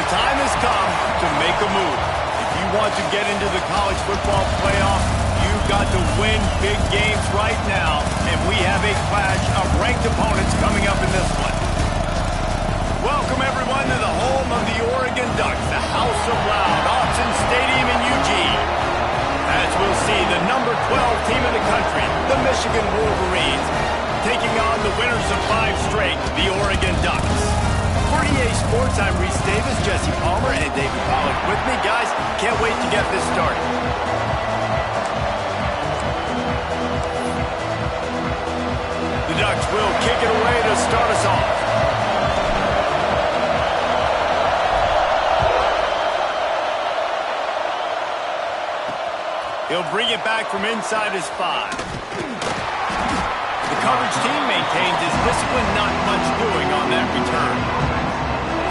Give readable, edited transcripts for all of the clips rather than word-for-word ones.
the time has come to make a move. If you want to get into the college football playoff, you've got to win big games right now, and we have a clash of ranked opponents coming up in this one. Welcome, everyone, to the home of the Oregon Ducks, the House of Loud, Autzen Stadium in Eugene. As we'll see, the number 12 team in the country, the Michigan Wolverines, taking on the winners of 5 straight, the Oregon Ducks. For EA Sports, I'm Reese Davis, Jesse Palmer, and David Pollack with me. Guys, can't wait to get this started. The Ducks will kick it away to start us off. He'll bring it back from inside his 5. The coverage team maintains his discipline, not much doing on that return.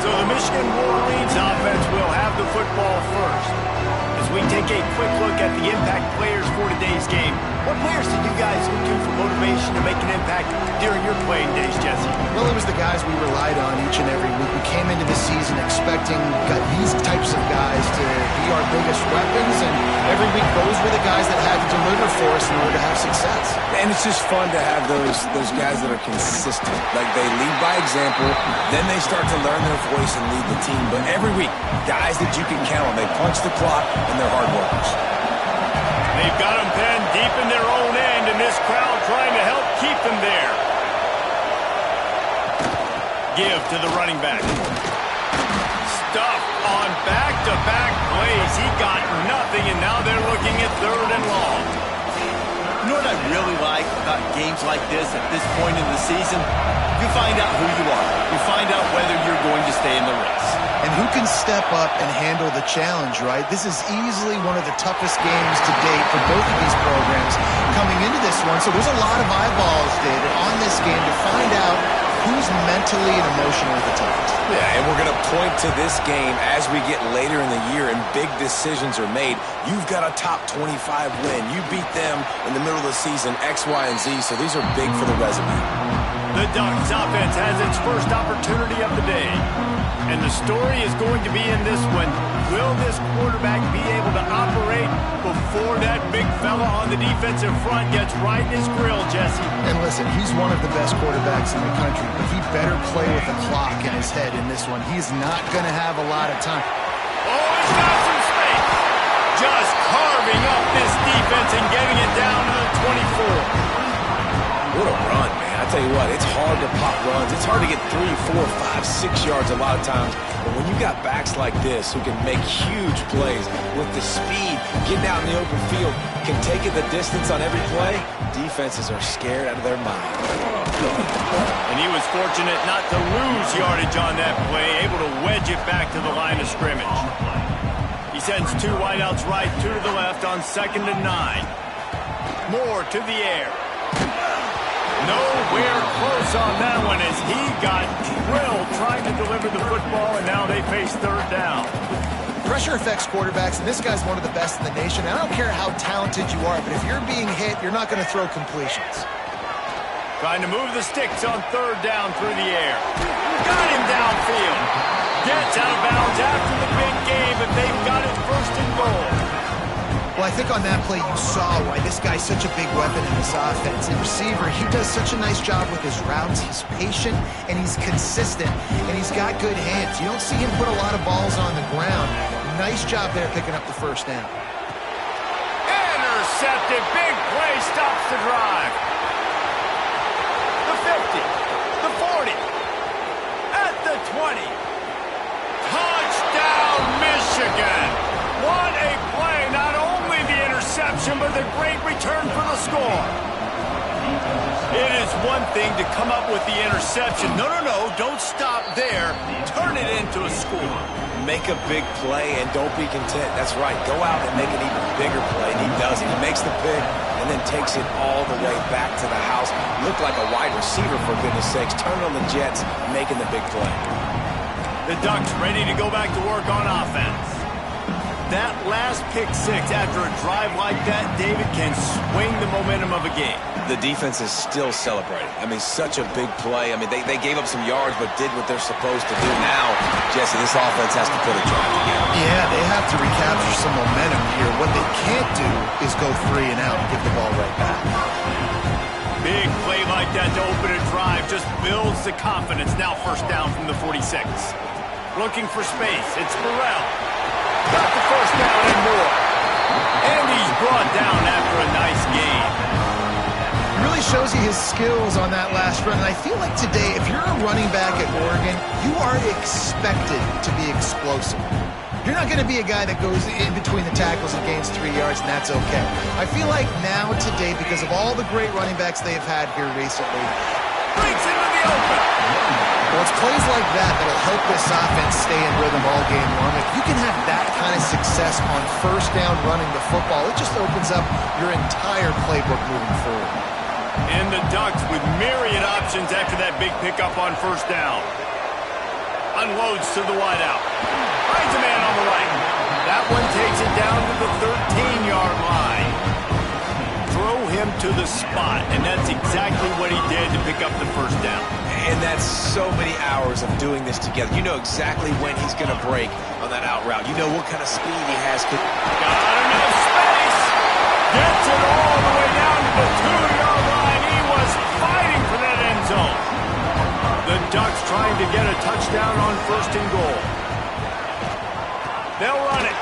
So the Michigan Wolverines offense will have the football first. As we take a quick look at the impact players for today's game, what players did you guys look to for motivation to make an impact during your playing days, Jesse? Well, it was the guys we relied on each and every week. We came into the season expecting these types of guys to be our biggest weapons, and every week those were the guys that had to deliver for us in order to have success. And it's just fun to have those guys that are consistent. Like, they lead by example, then they start to learn their voice and lead the team. But every week, guys that you can count on, they punch the clock and they're hard workers. They've got them penned deep in their own end, and this crowd trying to help keep them there. Give to the running back. Stuff on back-to-back plays. He got nothing, and now they're looking at 3rd and long. You know what I really like about games like this at this point in the season? You find out who you are. You find out whether you're going to stay in the race. And who can step up and handle the challenge, right? This is easily one of the toughest games to date for both of these programs coming into this one. So there's a lot of eyeballs, David, on this game to find out who's mentally and emotionally the toughest. Yeah, and we're going to point to this game as we get later in the year and big decisions are made. You've got a top 25 win. You beat them in the middle of the season, X, Y, and Z, so these are big for the resume. The Ducks offense has its first opportunity of the day. And the story is going to be in this one. Will this quarterback be able to operate before that big fella on the defensive front gets right in his grill, Jesse? And listen, he's one of the best quarterbacks in the country, but he better play with the clock in his head in this one. He's not going to have a lot of time. Oh, he's got some space. Just carving up this defense and getting it down to the 24. What a run, man. I tell you what, it's hard to pop runs. It's hard to get 3, 4, 5, 6 yards a lot of times. But when you got backs like this who can make huge plays with the speed, getting out in the open field, can take it the distance on every play, defenses are scared out of their mind. And he was fortunate not to lose yardage on that play, able to wedge it back to the line of scrimmage. He sends 2 wideouts right, 2 to the left on 2nd and 9. Moore to the air. Nowhere close on that one as he got drilled trying to deliver the football, and now they face 3rd down. Pressure affects quarterbacks, and this guy's one of the best in the nation. I don't care how talented you are, but if you're being hit, you're not going to throw completions. Trying to move the sticks on 3rd down through the air. Got him downfield. Gets out of bounds after the big game, but they've got it 1st and goal. Well, I think on that play you saw why this guy's such a big weapon in this offense. The receiver, he does such a nice job with his routes. He's patient, and he's consistent, and he's got good hands. You don't see him put a lot of balls on the ground. Nice job there picking up the 1st down. Intercepted. Big play stops the drive. The 50. The 40. At the 20. Touchdown, Michigan. What a play. Not only the interception, but the great return for the score. It is one thing to come up with the interception. No, don't stop there. Turn it into a score. Make a big play and don't be content. That's right. Go out and make an even bigger play, and he does it. He makes the pick and then takes it all the way back to the house. Looked like a wide receiver, for goodness sakes. Turn on the Jets, making the big play. The Ducks ready to go back to work on offense. That last pick 6 after a drive like that, David, can swing the momentum of a game. The defense is still celebrating. I mean, such a big play. I mean, they gave up some yards but did what they're supposed to do. Now, Jesse, this offense has to put a drive together. Yeah, they have to recapture some momentum here. What they can't do is go 3 and out and give the ball right back. Big play like that to open a drive just builds the confidence. Now first down from the 46. Looking for space. It's Burrell. Got the first down and more. And he's brought down after a nice gain. Really shows you his skills on that last run. And I feel like today, if you're a running back at Oregon, you are expected to be explosive. You're not going to be a guy that goes in between the tackles and gains 3 yards, and that's okay. I feel like now today, because of all the great running backs they have had here recently, breaks into the open. Well, it's plays like that that'll help this offense stay in rhythm all game long. If you can have that kind of success on first down running the football, it just opens up your entire playbook moving forward. And the Ducks with myriad options after that big pickup on first down. Unloads to the wideout. Finds a man on the right. That one takes it down to the 13-yard line. Throw him to the spot, and that's exactly what he did to pick up the first down. And that's so many hours of doing this together. You know exactly when he's going to break on that out route. You know what kind of speed he has. Got enough space. Gets it all the way down to the 2-yard line. He was fighting for that end zone. The Ducks trying to get a touchdown on first and goal. They'll run it.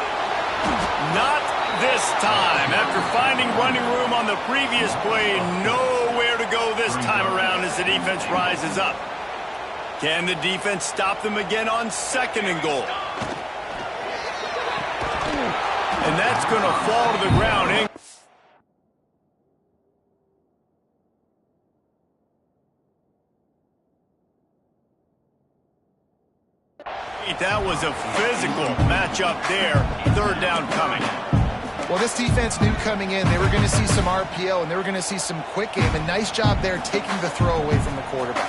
Not this time. After finding running room on the previous play, nowhere to go this time around as the defense rises up. Can the defense stop them again on second and goal? And that's going to fall to the ground. That was a physical matchup there. Third down coming. Well, this defense knew coming in they were going to see some RPO and they were going to see some quick game. And nice job there taking the throw away from the quarterback.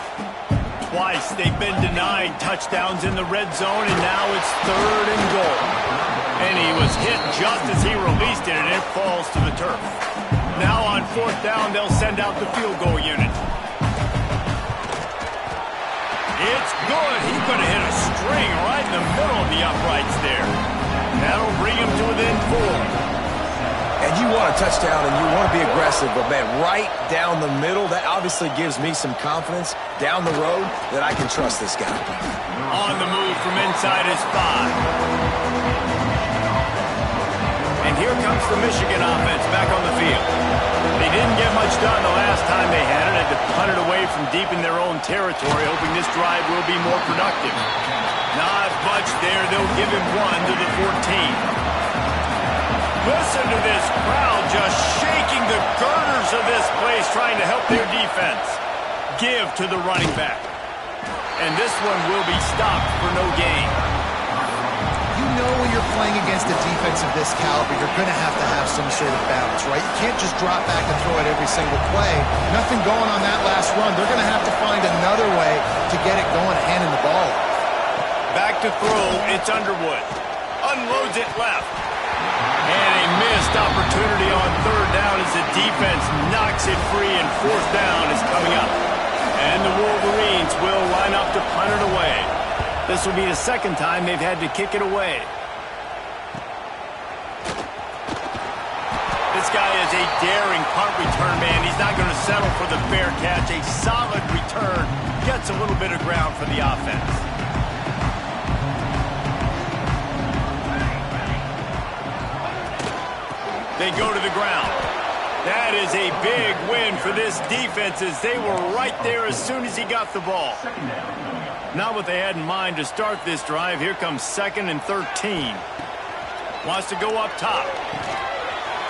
Twice they've been denied touchdowns in the red zone, and now it's third and goal. And he was hit just as he released it, and it falls to the turf. Now on fourth down, they'll send out the field goal unit. It's good. He's going to hit a string right in the middle of the uprights there. That'll bring him to within 4. And you want a touchdown and you want to be aggressive, but man, right down the middle, that obviously gives me some confidence down the road that I can trust this guy. On the move from inside his 5. And here comes the Michigan offense back on the field. They didn't get much done the last time they had it. Had to punt it away from deep in their own territory, hoping this drive will be more productive. Not much there. They'll give him 1 to the 14. Listen to this crowd just shaking the girders of this place, trying to help their defense. Give to the running back. And this one will be stopped for no gain. You know when you're playing against a defense of this caliber, you're going to have some sort of balance, right? You can't just drop back and throw it every single play. Nothing going on that last run. They're going to have to find another way to get it going, handing the ball. Back to throw, it's Underwood. Unloads it left. And a missed opportunity on third down as the defense knocks it free, and fourth down is coming up. And the Wolverines will line up to punt it away. This will be the second time they've had to kick it away. This guy is a daring punt return man. He's not going to settle for the fair catch. A solid return gets a little bit of ground for the offense. They go to the ground. That is a big win for this defense, as they were right there as soon as he got the ball. Not what they had in mind to start this drive. Here comes 2nd and 13. Wants to go up top.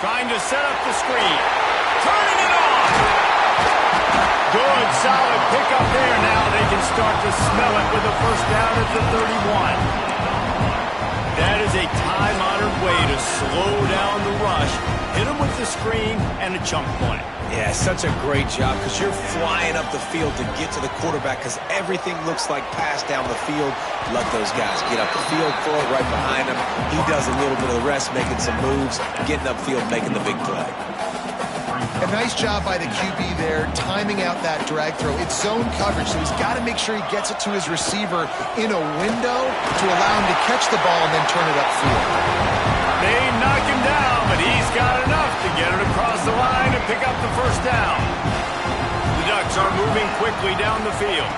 Trying to set up the screen. Turning it on. Good, solid pickup there. Now they can start to smell it with a first down at the 31. That is a time-honored way to slow down the rush, hit him with the screen, and a chunk play. Yeah, such a great job, because you're flying up the field to get to the quarterback, because everything looks like pass down the field. Let those guys get up the field, throw it right behind him. He does a little bit of the rest, making some moves, getting upfield, making the big play. A nice job by the QB there, timing out that drag throw. It's zone coverage, so he's got to make sure he gets it to his receiver in a window to allow him to catch the ball and then turn it upfield. They knock him down, but he's got enough to get it across the line and pick up the first down. The Ducks are moving quickly down the field.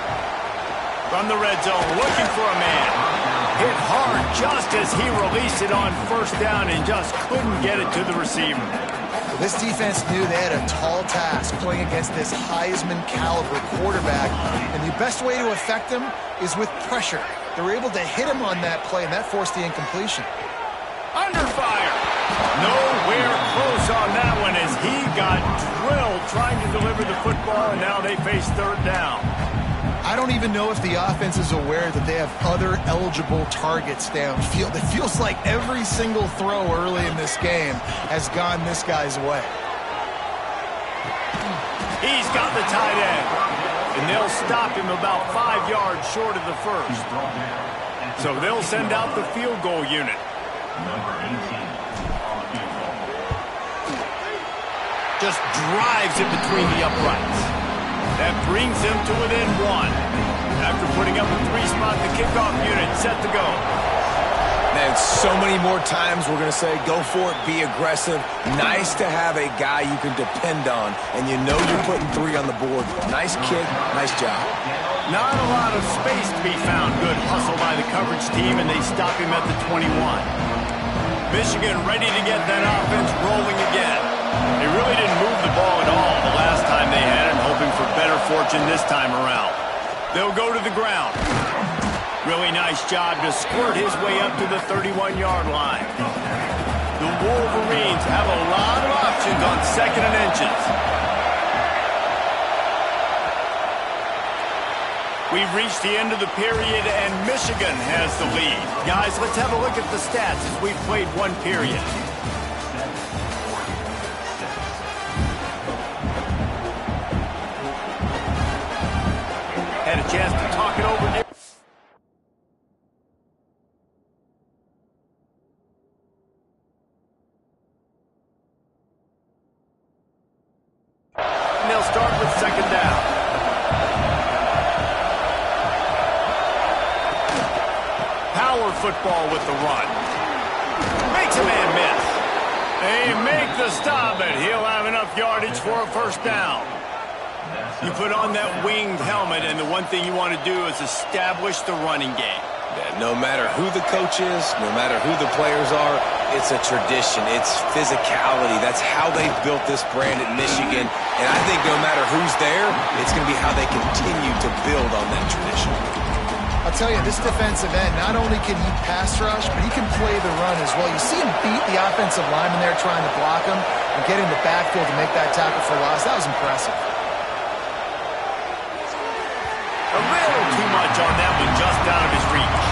From the red zone, looking for a man. Hit hard just as he released it on first down and just couldn't get it to the receiver. This defense knew they had a tall task playing against this Heisman caliber quarterback, and the best way to affect him is with pressure. They were able to hit him on that play, and that forced the incompletion. Under fire. Nowhere close on that one as he got drilled trying to deliver the football, and now they face third down. I don't even know if the offense is aware that they have other eligible targets downfield. It feels like every single throw early in this game has gone this guy's way. He's got the tight end, and they'll stop him about 5 yards short of the first. So they'll send out the field goal unit. Number 18. Just drives it between the uprights. That brings him to within one. After putting up a 3-spot, the kickoff unit set to go. Man, so many more times we're going to say, go for it, be aggressive. Nice to have a guy you can depend on, and you know you're putting 3 on the board. Nice kick, nice job. Not a lot of space to be found. Good hustle by the coverage team, and they stop him at the 21. Michigan ready to get that offense rolling again. They really didn't move the ball at all the last time they had it, hoping for better fortune this time around. They'll go to the ground. Really nice job to squirt his way up to the 31-yard line. The Wolverines have a lot of options on 2nd and inches. We've reached the end of the period, and Michigan has the lead. Guys, let's have a look at the stats as we've played one period. Had a chance to talk it over here. And they'll start with 2nd down. Power football with the run. Makes a man miss. They make the stop, and he'll have enough yardage for a first down. You put on that winged helmet, and the one thing you want to do is establish the running game. Yeah, no matter who the coach is, no matter who the players are, it's a tradition. It's physicality. That's how they've built this brand at Michigan. And I think no matter who's there, it's going to be how they continue to build on that tradition. I'll tell you, this defensive end, not only can he pass rush, but he can play the run as well. You see him beat the offensive lineman there trying to block him and get in the backfield to make that tackle for loss. That was impressive. A little too much on that one, just out of his reach.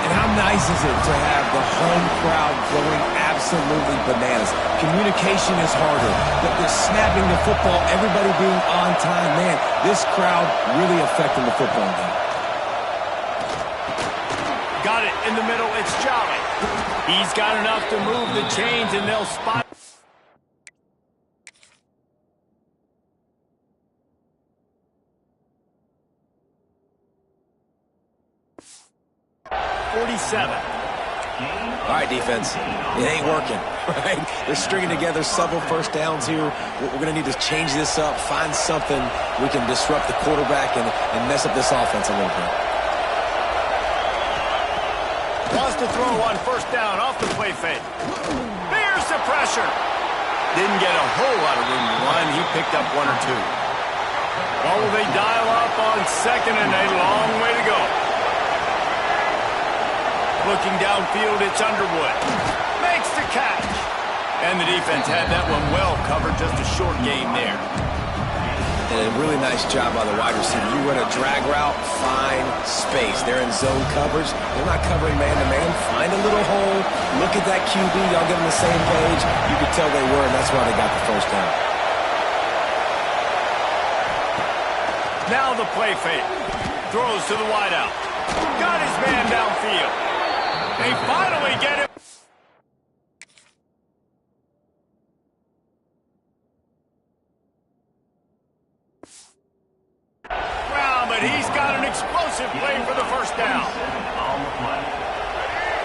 And how nice is it to have the home crowd going absolutely bananas? Communication is harder, but the snapping the football, everybody being on time, man, this crowd really affecting the football game. Got it in the middle, it's Jolly. He's got enough to move the chains, and they'll spot. All right, defense, it ain't working, right? They're stringing together several first downs here. We're going to need to change this up, find something we can disrupt the quarterback and mess up this offense a little bit. Wants to throw on first down off the play fake. There's the pressure. Didn't get a whole lot of room to run. He picked up 1 or 2. Well, will they dial up on 2nd and a long way to go? Looking downfield, it's Underwood. Makes the catch. And the defense had that one well covered, just a short gain there. And a really nice job by the wide receiver. You run a drag route, find space. They're in zone coverage. They're not covering man-to-man. Find a little hole. Look at that QB. Y'all get on the same page. You could tell they were, and that's why they got the first down. Now the play fake. Throws to the wideout. Got his man downfield. They finally get him. and he's got an explosive play for the first down.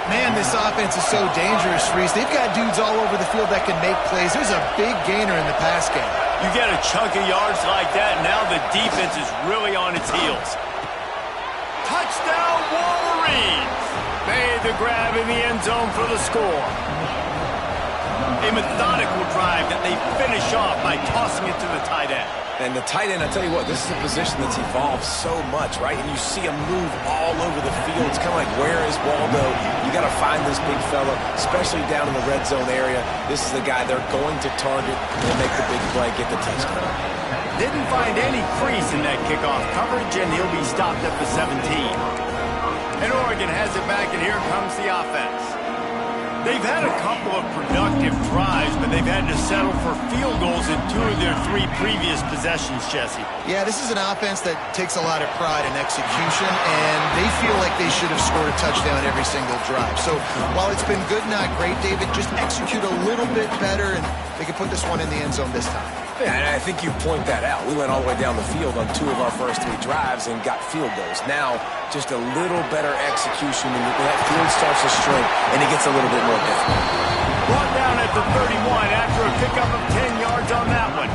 Man, this offense is so dangerous, Reese. They've got dudes all over the field that can make plays. There's a big gainer in the pass game. You get a chunk of yards like that, now the defense is really on its heels. Touchdown, Wolverines! Made the grab in the end zone for the score. A methodical drive that they finish off by tossing it to the tight end. And the tight end, I tell you what, this is a position that's evolved so much, right? And you see him move all over the field. It's kind of like, where is Waldo? You got to find this big fella, especially down in the red zone area. This is the guy they're going to target and make the big play, get the touchdown. Didn't find any crease in that kickoff coverage, and he'll be stopped at the 17. And Oregon has it back, and here comes the offense. They've had a couple of productive drives, but they've had to settle for field goals in 2 of their 3 previous possessions, Jesse. Yeah, this is an offense that takes a lot of pride in execution, and they feel like they should have scored a touchdown every single drive. So while it's been good, not great, David, just execute a little bit better, and they can put this one in the end zone this time. Yeah, and I think you point that out. We went all the way down the field on 2 of our first 3 drives and got field goals. Now, just a little better execution, and that field starts to shrink, and it gets a little bit more difficult. Brought down at the 31 after a pickup of 10 yards on that one.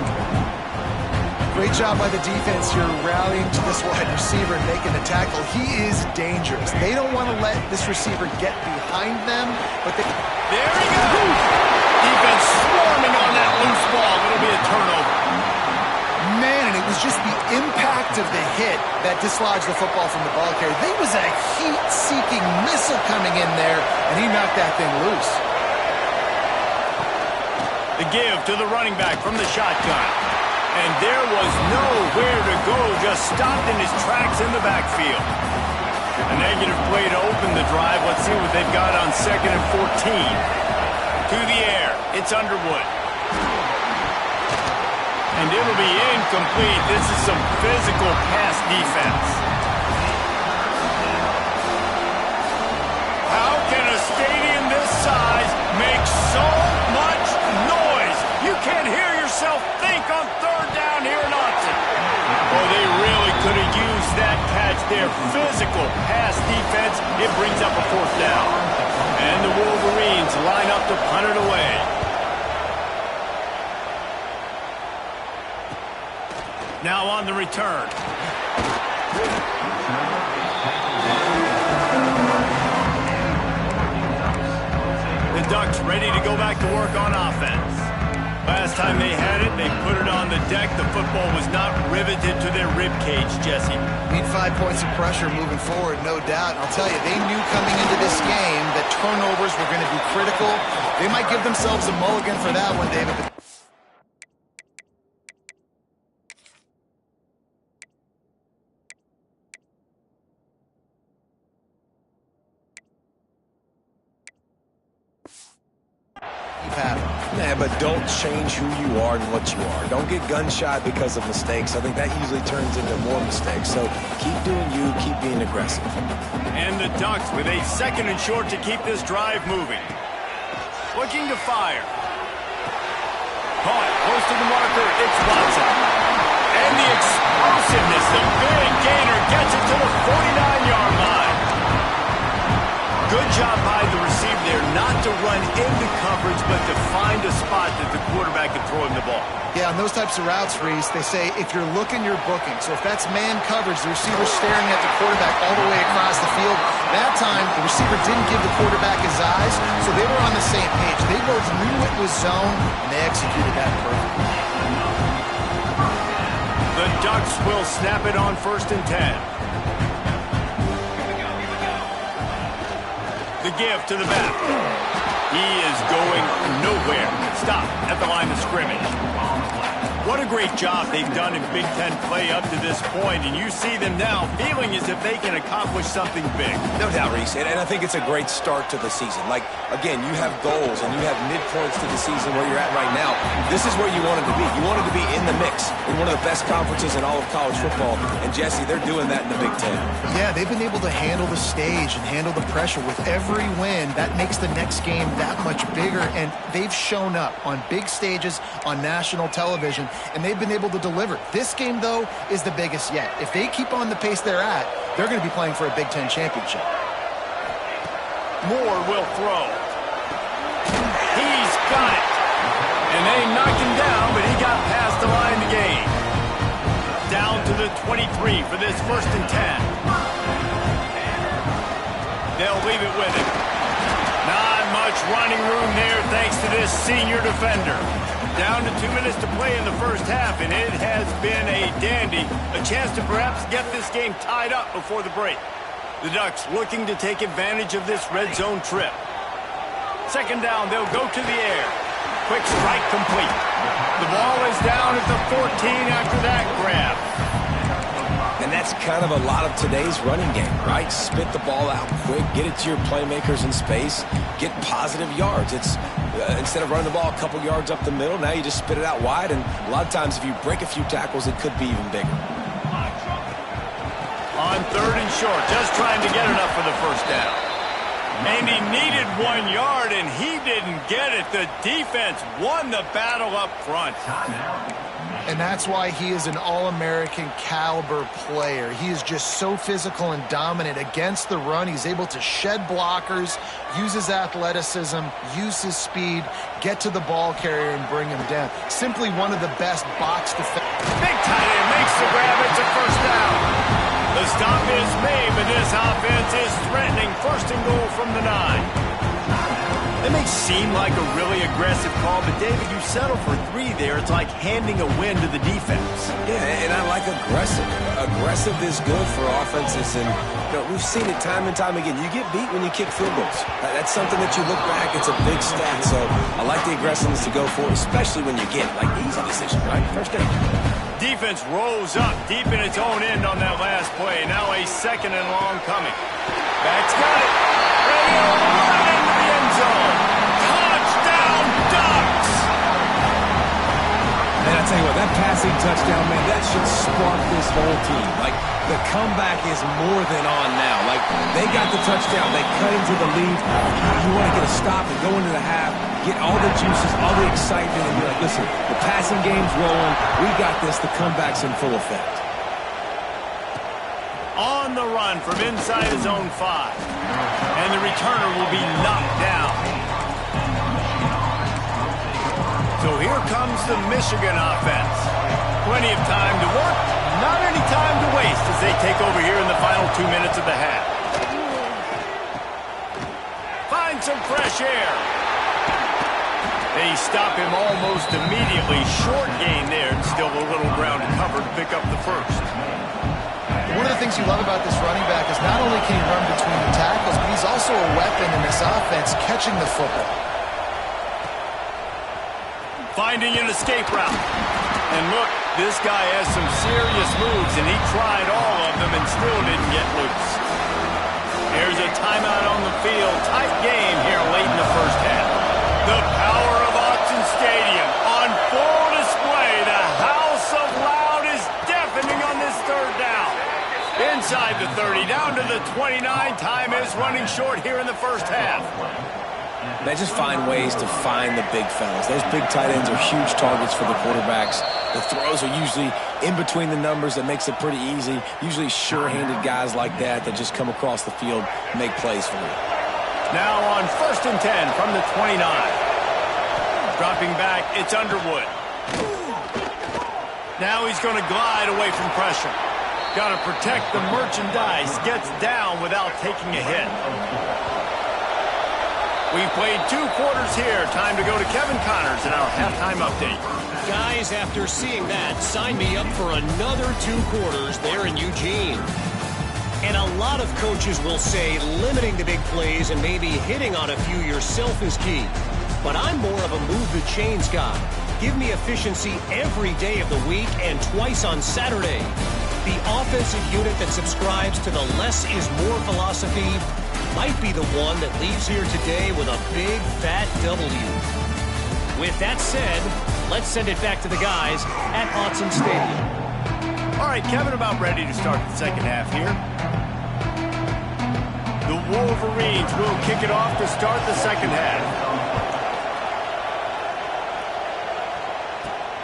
Great job by the defense here rallying to this wide receiver and making the tackle. He is dangerous. They don't want to let this receiver get behind them, but they... There he goes! Defense swarming on that loose ball. It'll be a turnover. Man, and it was just the impact of the hit that dislodged the football from the ball carrier. There was a heat-seeking missile coming in there, and he knocked that thing loose. The give to the running back from the shotgun. And there was nowhere to go, just stopped in his tracks in the backfield. A negative play to open the drive. Let's see what they've got on 2nd and 14. To the air, it's Underwood. And it'll be incomplete. This is some physical pass defense. How can a stadium this size make so much noise? You can't hear yourself think on 3rd down here in Austin. Oh, they really could have used that catch there. Physical pass defense. It brings up a 4th down. And the Wolverines line up to punt it away. Now on the return. The Ducks ready to go back to work on offense. Last time they had it, they put it on the deck. The football was not riveted to their rib cage, Jesse. Need 5 points of pressure moving forward, no doubt. And I'll tell you, they knew coming into this game that turnovers were going to be critical. They might give themselves a mulligan for that one, David. Yeah, but don't change who you are and what you are. Don't get gun-shy because of mistakes. I think that usually turns into more mistakes. So keep doing you, keep being aggressive. And the Ducks with a 2nd and short to keep this drive moving. Looking to fire. Caught, close to the marker, it's Watson. And the explosiveness, the big gainer gets it to the 49-yard line. Good job by the receiver there, not to run into coverage, but to find a spot that the quarterback can throw him the ball. Yeah, on those types of routes, Reese, they say if you're looking, you're booking. So if that's man coverage, the receiver's staring at the quarterback all the way across the field. That time, the receiver didn't give the quarterback his eyes, so they were on the same page. They both knew it was zone, and they executed that perfectly. The Ducks will snap it on 1st and 10. The give to the back. He is going nowhere. Stop at the line of scrimmage. What a great job they've done in Big Ten play up to this point, and you see them now feeling as if they can accomplish something big. No doubt, Reese, and I think it's a great start to the season. Like, again, you have goals and you have midpoints to the season where you're at right now. This is where you wanted to be. You wanted to be in the mix in one of the best conferences in all of college football, and Jesse, they're doing that in the Big Ten. Yeah, they've been able to handle the stage and handle the pressure. With every win, that makes the next game that much bigger, and they've shown up on big stages on national television. and they've been able to deliver. This game, though, is the biggest yet. If they keep on the pace they're at, they're going to be playing for a Big Ten championship. Moore will throw. He's got it. And they knocked him down, but he got past the line to gain. Down to the 23 for this 1st and 10. They'll leave it with him. Not much running room there thanks to this senior defender. Down to 2 minutes to play in the first half, and it has been a dandy. A chance to perhaps get this game tied up before the break. The Ducks looking to take advantage of this red zone trip. 2nd down, they'll go to the air. Quick strike complete. The ball is down at the 14 after that grab. And that's kind of a lot of today's running game, right? Spit the ball out quick, get it to your playmakers in space, get positive yards. It's instead of running the ball a couple yards up the middle, now you just spit it out wide, and a lot of times if you break a few tackles, it could be even bigger. On 3rd and short, just trying to get enough for the 1st down. And he needed 1 yard, and he didn't get it. The defense won the battle up front. And that's why he is an All-American caliber player. He is just so physical and dominant against the run. He's able to shed blockers, use his athleticism, use his speed, get to the ball carrier and bring him down. Simply one of the best box defenders. Big tight end makes the grab. It's a 1st down. The stop is made, but this offense is threatening 1st and goal from the 9. It may seem like a really aggressive call, but David, you settle for 3 there. It's like handing a win to the defense. Yeah, and I like aggressive. Aggressive is good for offenses, and we've seen it time and time again. You get beat when you kick field goals. That's something that you look back, it's a big stat. So I like the aggressiveness to go for it, especially when you get like easy decision, right? 1st down. Defense rolls up deep in its own end on that last play. Now a 2nd and long coming. Back's got it. Radio right into the end zone. Touchdown, Ducks! And I tell you what, that passing touchdown, man, that should spark this whole team. Like, the comeback is more than on now. Like, they got the touchdown. They cut into the lead. You want to get a stop and go into the half, get all the juices, all the excitement, and be like, listen, the passing game's rolling. We got this. The comeback's in full effect. On the run from inside his own 5. And the returner will be knocked down. So here comes the Michigan offense. Plenty of time to work, not any time to waste as they take over here in the final 2 minutes of the half. Find some fresh air. They stop him almost immediately. Short gain there, and still a little ground to cover to pick up the 1st. One of the things you love about this running back is not only can he run between the tackles, but he's also a weapon in this offense catching the football. Finding an escape route. And look, this guy has some serious moves, and he tried all of them and still didn't get loose. Here's a timeout on the field. Tight game here late in the 1st half. The power of Autzen Stadium on full display. The house of loud is deafening on this 3rd down. Inside the 30, down to the 29. Time is running short here in the 1st half. They just find ways to find the big fellas. Those big tight ends are huge targets for the quarterbacks. The throws are usually in between the numbers. That makes it pretty easy. Usually sure-handed guys like that just come across the field, make plays for them. Now on 1st and 10 from the 29. Dropping back, it's Underwood. Now he's going to glide away from pressure. Got to protect the merchandise. Gets down without taking a hit. We've played 2 quarters here. Time to go to Kevin Connors in our halftime update. Guys, after seeing that, sign me up for another 2 quarters there in Eugene. And a lot of coaches will say limiting the big plays and maybe hitting on a few yourself is key. But I'm more of a move the chains guy. Give me efficiency every day of the week and twice on Saturday. The offensive unit that subscribes to the less is more philosophy might be the one that leaves here today with a big, fat W. With that said, let's send it back to the guys at Autzen Stadium. All right, Kevin, about ready to start the 2nd half here. The Wolverines will kick it off to start the 2nd half.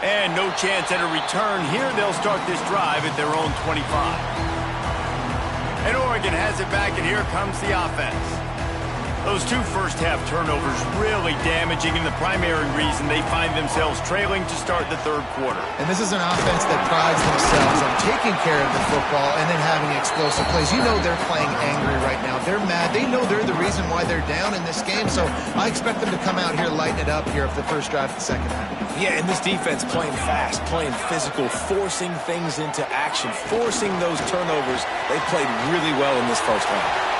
And no chance at a return here. They'll start this drive at their own 25. And Oregon has it back, and here comes the offense. Those two first-half turnovers really damaging, and the primary reason they find themselves trailing to start the third quarter. And this is an offense that prides themselves on taking care of the football and then having explosive plays. You know they're playing angry right now. They're mad. They know they're the reason why they're down in this game, so I expect them to come out here, lighten it up here for the first drive of the second half. Yeah, and this defense playing fast, playing physical, forcing things into action, forcing those turnovers. They played really well in this first half.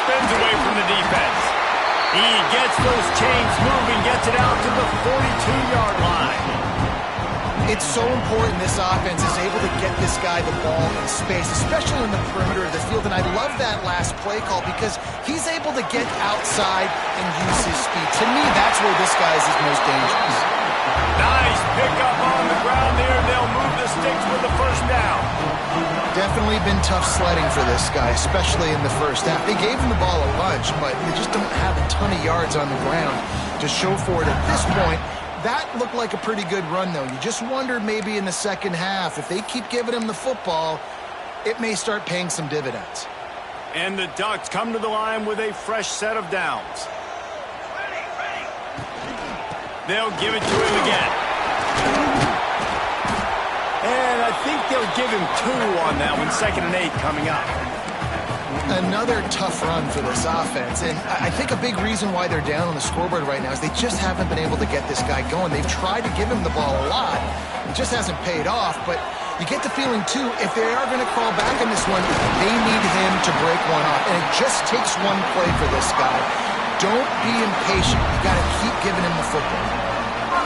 Spins away from the defense. He gets those chains moving, gets it out to the 42-yard line. It's so important this offense is able to get this guy the ball in space, especially in the perimeter of the field. And I love that last play call because he's able to get outside and use his speed. To me, that's where this guy is his most dangerous. Nice pickup on the ground there. They'll move the sticks with the first down. Definitely been tough sledding for this guy, especially in the first half. They gave him the ball a bunch, but they just don't have a ton of yards on the ground to show for it at this point. That looked like a pretty good run, though. You just wonder maybe in the second half, if they keep giving him the football, it may start paying some dividends. And the Ducks come to the line with a fresh set of downs. They'll give it to him again. And I think they'll give him 2 on that one. 2nd and 8 coming up. Another tough run for this offense, and I think a big reason why they're down on the scoreboard right now is they just haven't been able to get this guy going. They've tried to give him the ball a lot. It just hasn't paid off, but you get the feeling, too, if they are going to crawl back in this one, they need him to break one off, and it just takes one play for this guy. Don't be impatient. You got to keep giving him the football.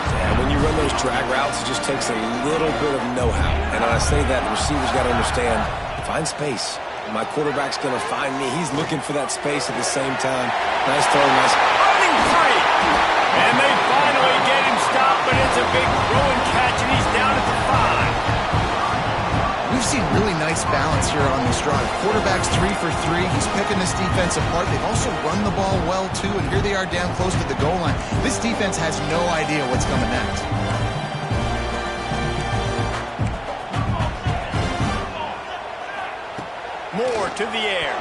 And when you run those drag routes, it just takes a little bit of know-how. And when I say that, the receiver's got to understand, find space. My quarterback's going to find me. He's looking for that space at the same time. Nice throw, nice. Running free. And they finally get him stopped, but it's a big throwing catch, and he's down at the 5. We've seen really nice balance here on this drive. Quarterback's 3 for 3. He's picking this defense apart. They've also run the ball well, too, and here they are down close to the goal line. This defense has no idea what's coming next. Moore to the air.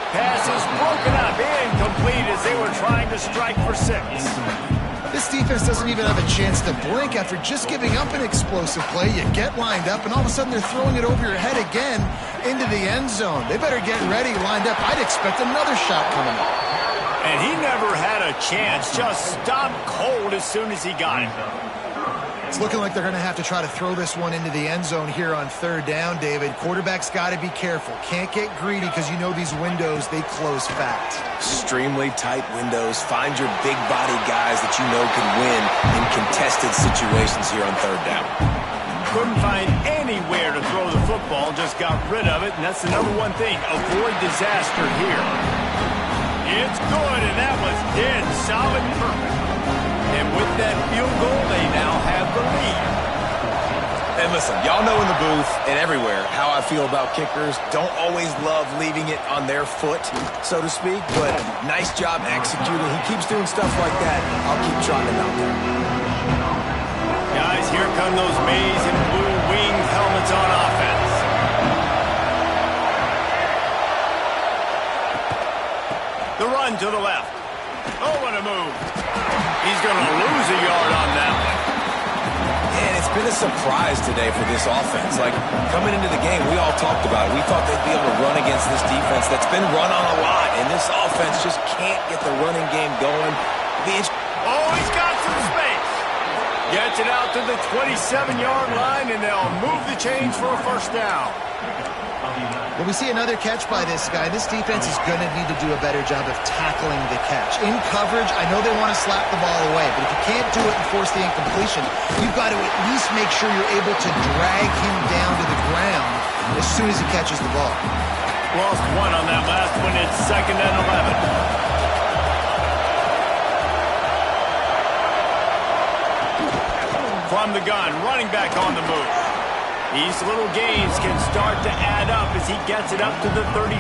Pass is broken up, incomplete as they were trying to strike for 6. This defense doesn't even have a chance to blink after just giving up an explosive play. You get lined up, and all of a sudden they're throwing it over your head again into the end zone. They better get ready, lined up. I'd expect another shot coming up. And he never had a chance, just stopped cold as soon as he got it. It's looking like they're going to have to try to throw this one into the end zone here on 3rd down, David. Quarterback's got to be careful. Can't get greedy because you know these windows, they close fast. Extremely tight windows. Find your big body guys that you know can win in contested situations here on 3rd down. Couldn't find anywhere to throw the football, just got rid of it, and that's the number one thing. Avoid disaster here. It's good, and that was dead solid perfect. And with that field goal, they now have the lead. And listen, y'all know in the booth and everywhere how I feel about kickers. Don't always love leaving it on their foot, so to speak, but nice job executing. He keeps doing stuff like that. I'll keep trotting him out there. Guys, here come those maize and blue winged helmets on offense. The run to the left. Oh, what a move. He's going to lose a yard on that one. And it's been a surprise today for this offense. Like, coming into the game, we all talked about it. We thought they'd be able to run against this defense that's been run on a lot, and this offense just can't get the running game going. Oh, he's got some space. Gets it out to the 27-yard line, and they'll move the chains for a first down. When we see another catch by this guy, this defense is going to need to do a better job of tackling the catch. In coverage, I know they want to slap the ball away, but if you can't do it and force the incompletion, you've got to at least make sure you're able to drag him down to the ground as soon as he catches the ball. Lost one on that last one. It's 2nd and 11. From the gun, running back on the move. These little gains can start to add up as he gets it up to the 34.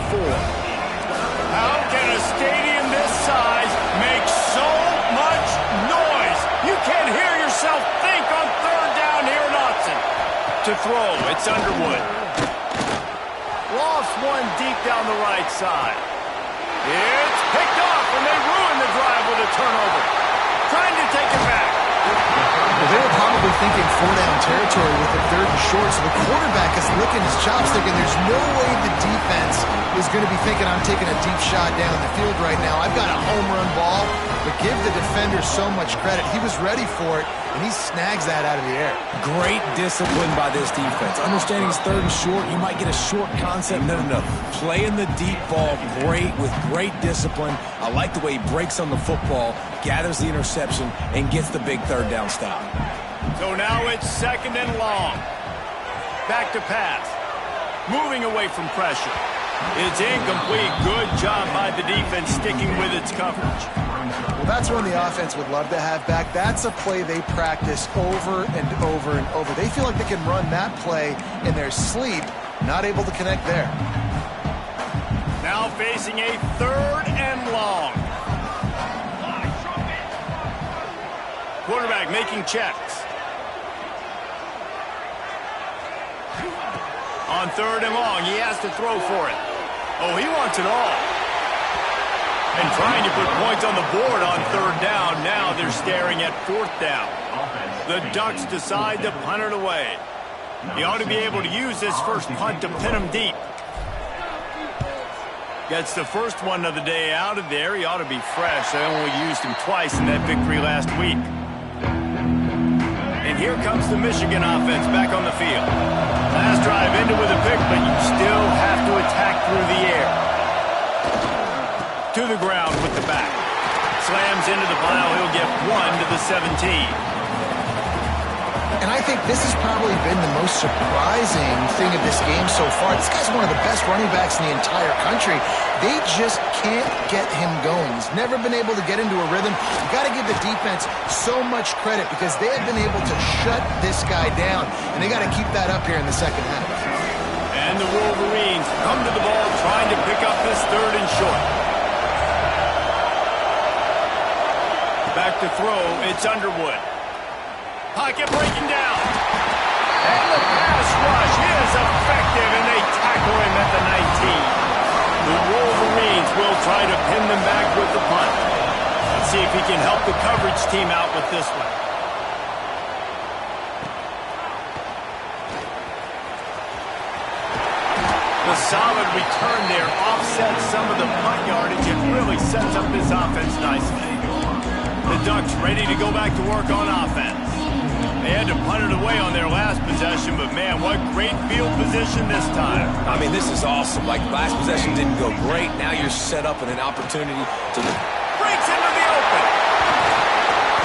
How can a stadium this size make so much noise? You can't hear yourself think on 3rd To throw, it's Underwood. Lost one deep down the right side. It's picked off, and they ruin the drive with a turnover. Trying to take it back. Well, they were probably thinking 4-down territory with the 3rd and short, so the quarterback is licking his chops thinking there's no way the defense is going to be thinking I'm taking a deep shot down the field right now. I've got a home run ball, but give the defender so much credit. He was ready for it, and he snags that out of the air. Great discipline by this defense. Understanding it's 3rd and short, you might get a short concept. No. Playing the deep ball great with great discipline. I like the way he breaks on the football, gathers the interception, and gets the big 3rd down stop. So now it's 2nd and long. Back to pass. Moving away from pressure. It's incomplete. Good job by the defense sticking with its coverage. Well, that's one the offense would love to have back. That's a play they practice over and over and over. They feel like they can run that play in their sleep. Not able to connect there. Now facing a 3rd and long. Quarterback making checks. On 3rd and long, he has to throw for it. Oh, he wants it all. And trying to put points on the board on 3rd down. Now they're staring at 4th down. The Ducks decide to punt it away. He ought to be able to use this first punt to pin him deep. Gets the first one of the day out of there. He ought to be fresh. They only used him twice in that victory last week. And here comes the Michigan offense back on the field. Last drive ended with a pick, but you still have to attack through the air. To the ground with the back. Slams into the pile. He'll get 1 to the 17. And I think this has probably been the most surprising thing of this game so far. This guy's one of the best running backs in the entire country. They just can't get him going. He's never been able to get into a rhythm. You've got to give the defense so much credit because they have been able to shut this guy down. And they got to keep that up here in the second half. And the Wolverines come to the ball trying to pick up this 3rd and short. Back to throw, it's Underwood. Pocket breaking down. And the pass rush is effective, and they tackle him at the 19. The Wolverines will try to pin them back with the punt. Let's see if he can help the coverage team out with this one. The solid return there offsets some of the punt yardage and really sets up this offense nicely. The Ducks ready to go back to work on offense. They had to punt it away on their last possession, but man, what great field position this time. I mean, this is awesome. Like, last possession didn't go great. Now you're set up in an opportunity to... Breaks into the open.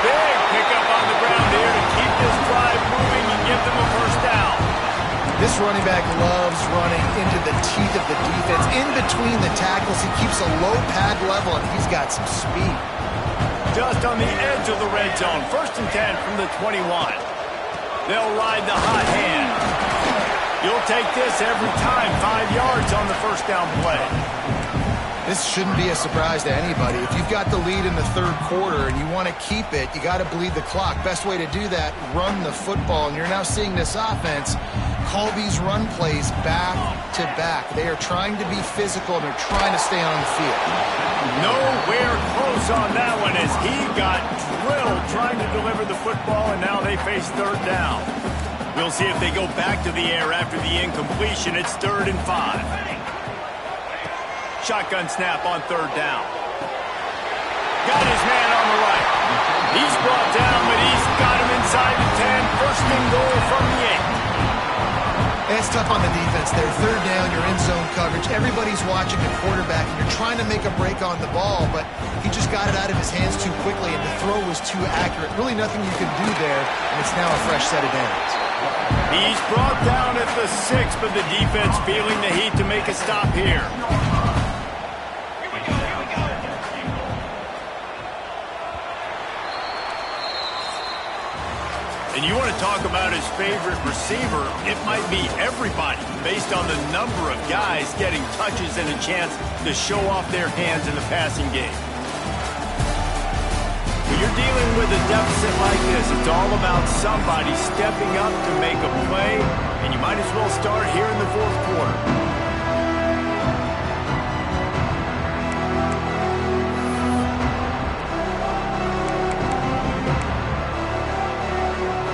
Big pickup on the ground there to keep this drive moving and give them a first down. This running back loves running into the teeth of the defense. In between the tackles, he keeps a low pad level, and he's got some speed. Just on the edge of the red zone. 1st and 10 from the 21. They'll ride the hot hand. You'll take this every time. 5 yards on the first down play. This shouldn't be a surprise to anybody. If you've got the lead in the 3rd quarter and you want to keep it, you got to bleed the clock. Best way to do that, run the football. And you're now seeing this offense call these run plays back to back. They are trying to be physical, and they're trying to stay on the field. Nowhere close on that one as he got drilled trying to deliver the football, and now they face 3rd down. We'll see if they go back to the air after the incompletion. It's 3rd and 5. Shotgun snap on 3rd down. Got his man on the right. He's brought down, but he's got him inside the 10. 1st and goal from the 8. It's tough on the defense there. 3rd down, you're in zone coverage. Everybody's watching the quarterback, and you're trying to make a break on the ball, but he just got it out of his hands too quickly, and the throw was too accurate. Really nothing you can do there, and it's now a fresh set of downs. He's brought down at the 6, but the defense feeling the heat to make a stop here. And you want to talk about his favorite receiver, it might be everybody based on the number of guys getting touches and a chance to show off their hands in the passing game. When you're you're dealing with a deficit like this, it's all about somebody stepping up to make a play, and you might as well start here in the fourth quarter.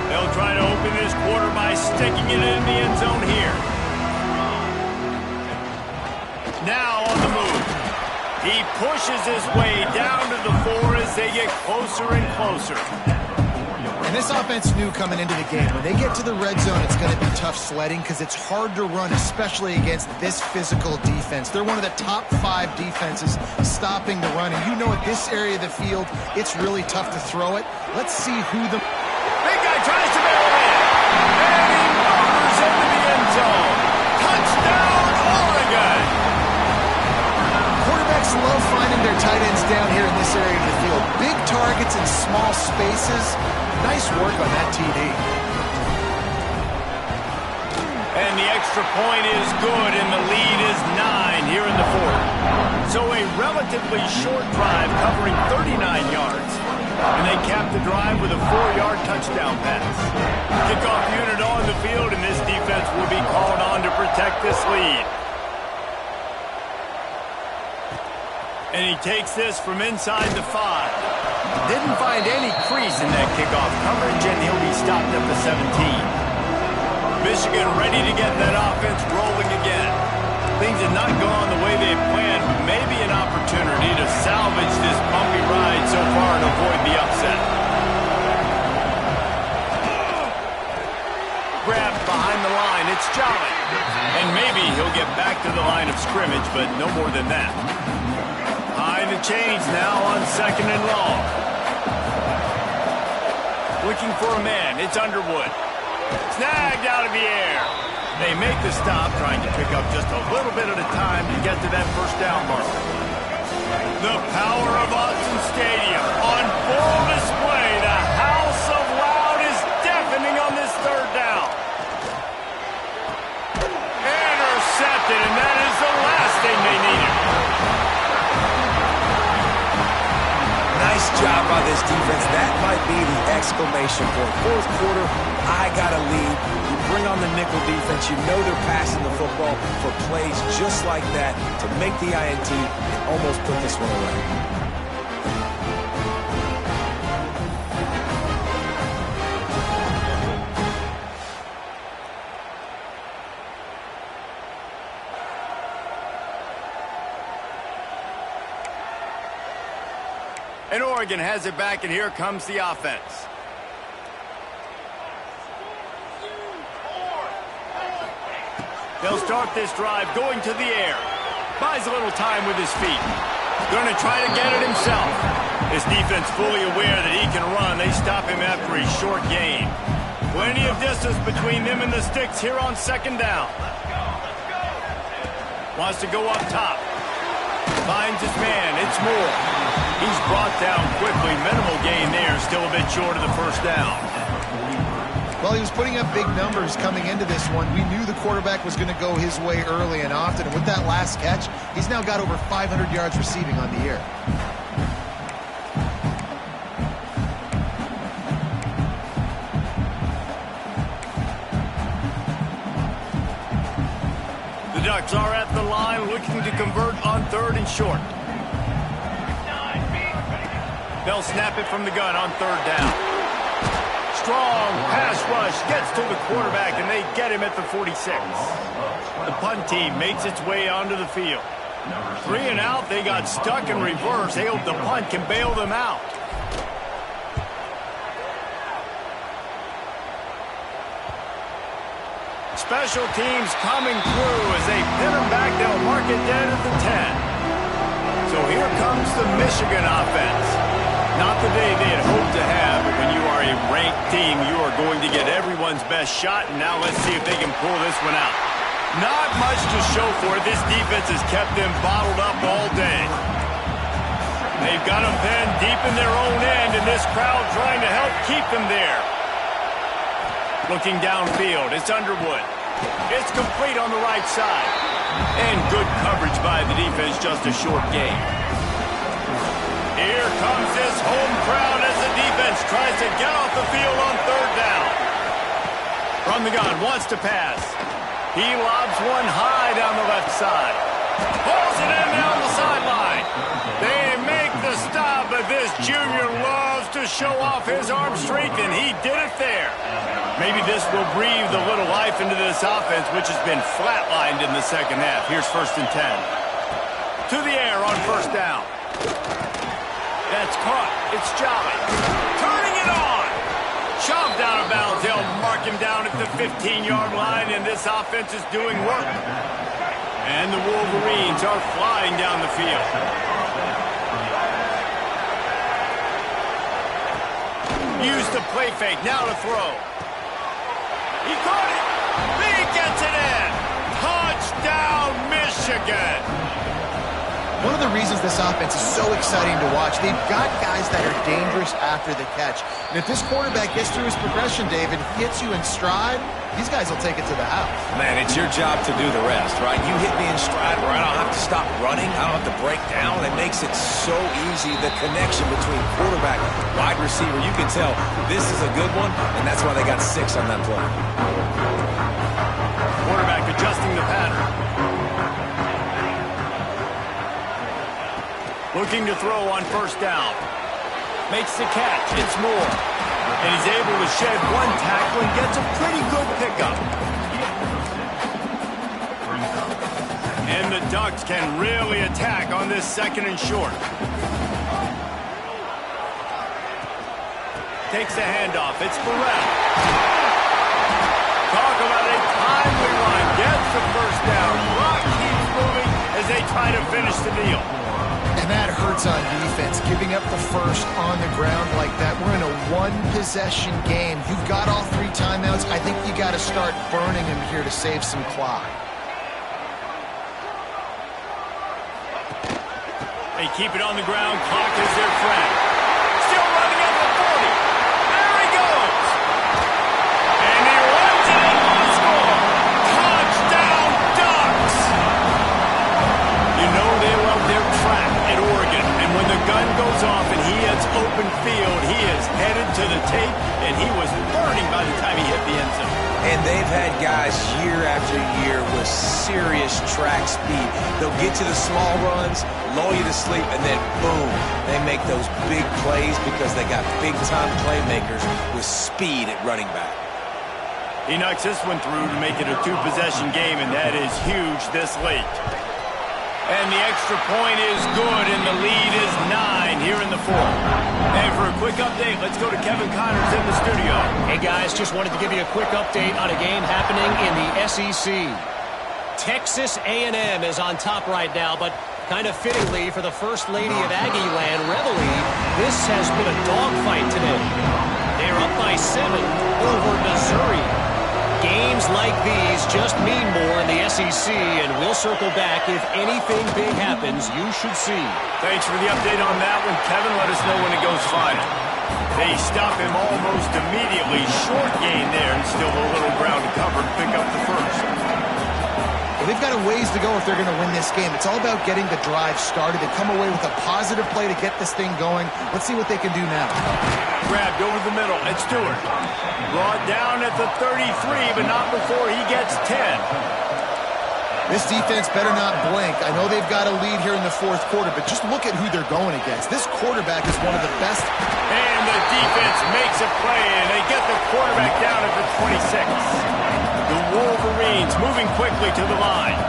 They'll try to open this quarter by sticking it in the end zone here. Now on the move. He pushes his way down to the 4 as they get closer and closer. And this offense knew coming into the game, when they get to the red zone, it's going to be tough sledding because it's hard to run, especially against this physical defense. They're one of the top 5 defenses stopping the run. And you know at this area of the field, it's really tough to throw it. Let's see who the... Big guy tries to bail in. And he motors into the end zone. Touchdown, Oregon! Quarterbacks love finding their tight ends down here in this area of the field. Big targets in small spaces. Nice work on that TD. And the extra point is good, and the lead is 9 here in the fourth. So a relatively short drive covering 39 yards. And they cap the drive with a 4-yard touchdown pass. Kickoff unit on the field, and this defense will be called on to protect this lead. And he takes this from inside the 5. Didn't find any crease in that kickoff coverage, and he'll be stopped at the 17. Michigan ready to get that offense rolling again. Things have not gone the way they planned, but maybe an opportunity to salvage this bumpy ride so far and avoid the upset. Grabbed behind the line, it's Jolly. And maybe he'll get back to the line of scrimmage, but no more than that. High the chains now on 2nd and long. Looking for a man, it's Underwood. Snagged out of the air. They make the stop, trying to pick up just a little bit at a time to get to that first down mark. The power of Autzen Stadium on full display. The house of loud is deafening on this 3rd down. Intercepted, and that is the last thing they needed. Nice job by this defense. That might be the exclamation point. Fourth quarter, I got a lead. You bring on the nickel defense. You know they're passing the football for plays just like that to make the INT and almost put this one away. And Oregon has it back, and here comes the offense. They'll start this drive going to the air. Buys a little time with his feet. Going to try to get it himself. This defense fully aware that he can run. They stop him after a short gain. Plenty of distance between them and the sticks here on 2nd down. Wants to go up top. Finds his man. It's Moore. He's brought down quickly. Minimal gain there. Still a bit short of the first down. Well, he was putting up big numbers coming into this one. We knew the quarterback was going to go his way early and often. And with that last catch, he's now got over 500 yards receiving on the year. The Ducks are at the line looking to convert on 3rd and short. They'll snap it from the gun on 3rd down. Strong pass rush gets to the quarterback, and they get him at the 46. The punt team makes its way onto the field. 3 and out, they got stuck in reverse. They hope the punt can bail them out. Special teams coming through as they pin them back. They'll mark it dead at the 10. So here comes the Michigan offense. Not the day they had hoped to have, but when you are a ranked team, you are going to get everyone's best shot, and now let's see if they can pull this one out. Not much to show for it. This defense has kept them bottled up all day. They've got them pinned deep in their own end, and this crowd trying to help keep them there. Looking downfield, it's Underwood. It's complete on the right side. And good coverage by the defense, just a short gain. Here comes this home crowd as the defense tries to get off the field on third down. From the gun, wants to pass. He lobs one high down the left side. Pulls it in down the sideline. They make the stop, but this junior loves to show off his arm strength, and he did it there. Maybe this will breathe a little life into this offense, which has been flatlined in the second half. Here's 1st and 10. To the air on 1st down. That's caught. It's Jolly. Turning it on. Shoved out of bounds. They'll mark him down at the 15-yard line, and this offense is doing work. And the Wolverines are flying down the field. Use the play fake. Now to throw. He caught it. He gets it in. Touchdown, Michigan. One of the reasons this offense is so exciting to watch, they've got guys that are dangerous after the catch. And if this quarterback gets through his progression, David, hits you in stride, these guys will take it to the house. Man, it's your job to do the rest, right? You hit me in stride where I don't have to stop running. I don't have to break down. It makes it so easy, the connection between quarterback, wide receiver. You can tell this is a good one, and that's why they got 6 on that play. Quarterback adjusting the pattern. Looking to throw on 1st down. Makes the catch. It's Moore. And he's able to shed one tackle and gets a pretty good pickup. And the Ducks can really attack on this 2nd and short. Takes the handoff. It's Burrell. Talk about a timely run. Gets the 1st down. Clock keeps moving as they try to finish the deal. And that hurts on defense, giving up the 1st on the ground like that. We're in a 1-possession game. You've got all 3 timeouts. I think you got to start burning them here to save some clock. They keep it on the ground. Clock is their friend. Still running at the 40. There he goes. And he runs it in for the score. Touchdown, Ducks. You know they love their track at Oregon. And when the gun goes off and he hits open field, he is headed to the tape, and he was burning by the time he hit the end zone. And they've had guys year after year with serious track speed. They'll get you the small runs, lull you to sleep, and then boom, they make those big plays because they got big-time playmakers with speed at running back. He knocks this one through to make it a 2-possession game, and that is huge this late. And the extra point is good, and the lead is 9 here in the 4th. And for a quick update, let's go to Kevin Connors in the studio. Hey, guys, just wanted to give you a quick update on a game happening in the SEC. Texas A&M is on top right now, but kind of fittingly for the First Lady of Aggie Land, Reveille, this has been a dogfight today. They're up by 7 over Missouri. Games like these just mean more in the SEC, and we'll circle back if anything big happens you should see. Thanks for the update on that one, Kevin. Let us know when it goes final. They stop him almost immediately. Short gain there, and still a little ground to cover to pick up the 1st. Well, they've got a ways to go if they're going to win this game. It's all about getting the drive started. They come away with a positive play to get this thing going. Let's see what they can do now. Grabbed over the middle. It's Stewart. Brought down at the 33, but not before he gets 10. This defense better not blink. I know they've got a lead here in the 4th quarter, but just look at who they're going against. This quarterback is one of the best. And the defense makes a play, and they get the quarterback down at the 26. The Wolverines moving quickly to the line.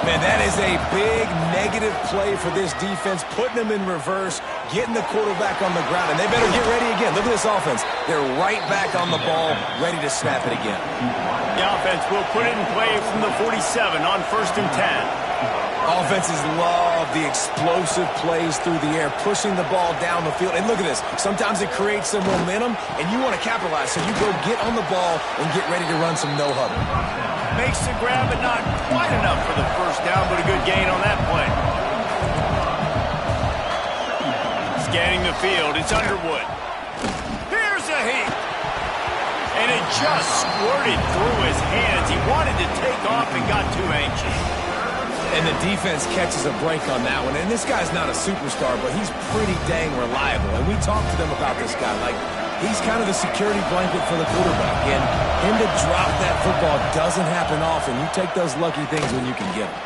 Man, that is a big negative play for this defense, putting them in reverse, getting the quarterback on the ground, and they better get ready again. Look at this offense. They're right back on the ball, ready to snap it again. The offense will put it in play from the 47 on 1st and 10. Offenses love the explosive plays through the air, pushing the ball down the field. And look at this. Sometimes it creates some momentum, and you want to capitalize. So you go get on the ball and get ready to run some no-huddle. Makes the grab, but not quite enough for the 1st down, but a good gain on that play. Scanning the field, it's Underwood. Here's a heat. And it just squirted through his hands. He wanted to take off and got too anxious. And the defense catches a break on that one. And this guy's not a superstar, but he's pretty dang reliable. And we talked to them about this guy. Like, he's kind of the security blanket for the quarterback. And him to drop that football doesn't happen often. You take those lucky things when you can get them.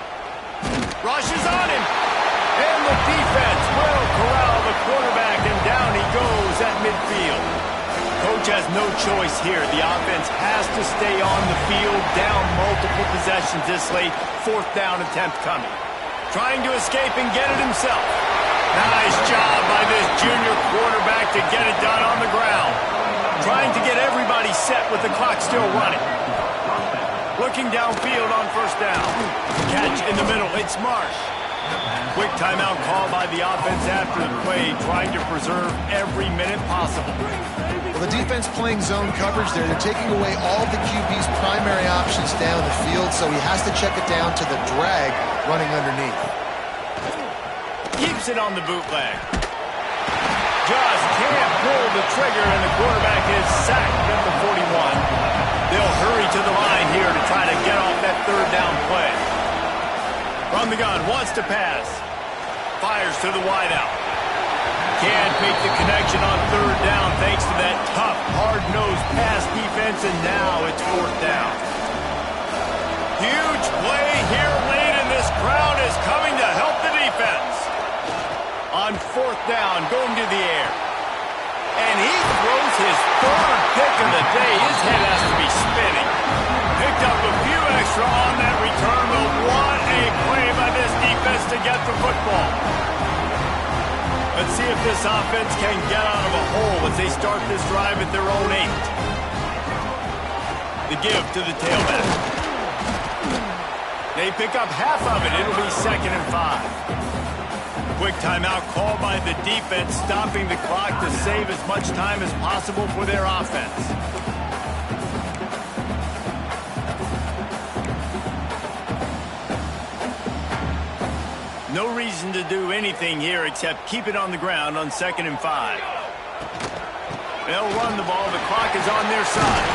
Rushes on him. And the defense will corral the quarterback, and down he goes at midfield. Coach has no choice here. The offense has to stay on the field, down multiple possessions this late. 4th down attempt coming. Trying to escape and get it himself. Nice job by this junior quarterback to get it done on the ground. Trying to get everybody set with the clock still running. Looking downfield on 1st down. Catch in the middle. It's Marsh. Quick timeout call by the offense after the play, trying to preserve every minute possible. Well, the defense playing zone coverage there. They're taking away all the QB's primary options down the field, so he has to check it down to the drag running underneath. Keeps it on the bootleg. Just can't pull the trigger, and the quarterback is sacked at the 41. They'll hurry to the line here to try to get off that 3rd down play. From the gun, wants to pass. Fires to the wideout. Can't make the connection on 3rd down thanks to that tough, hard-nosed pass defense, and now it's 4th down. Huge play here late, and this crowd is coming to help the defense. On 4th down, going to the air. And he throws his 3rd pick of the day. His head has to be spinning. Picked up a few extra on that return, but what a play by this defense to get the football. Let's see if this offense can get out of a hole as they start this drive at their own 8. The give to the tailback. They pick up half of it. It'll be 2nd and 5. Quick timeout called by the defense, stopping the clock to save as much time as possible for their offense. No reason to do anything here except keep it on the ground on 2nd and 5. They'll run the ball. The clock is on their side.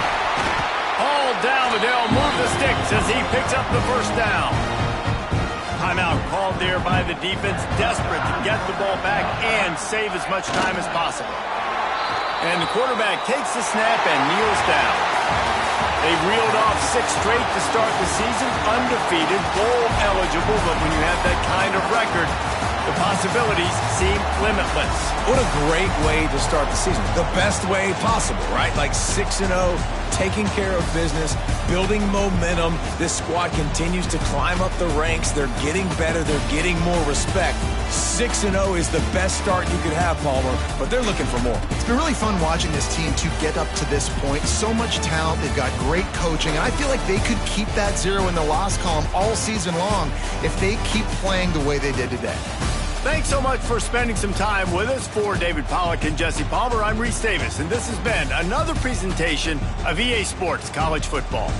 All down, but they'll move the sticks as he picks up the 1st down. Timeout called there by the defense, desperate to get the ball back and save as much time as possible. And the quarterback takes the snap and kneels down. They reeled off 6 straight to start the season, undefeated, bowl eligible, but when you have that kind of record, the possibilities seem limitless. What a great way to start the season. The best way possible, right? Like 6-0, taking care of business, building momentum. This squad continues to climb up the ranks. They're getting better. They're getting more respect. 6-0 is the best start you could have, Palmer, but they're looking for more. It's been really fun watching this team to get up to this point. So much talent. They've got great coaching, and I feel like they could keep that 0 in the loss column all season long if they keep playing the way they did today. Thanks so much for spending some time with us. For David Pollack and Jesse Palmer, I'm Reese Davis, and this has been another presentation of EA Sports College Football.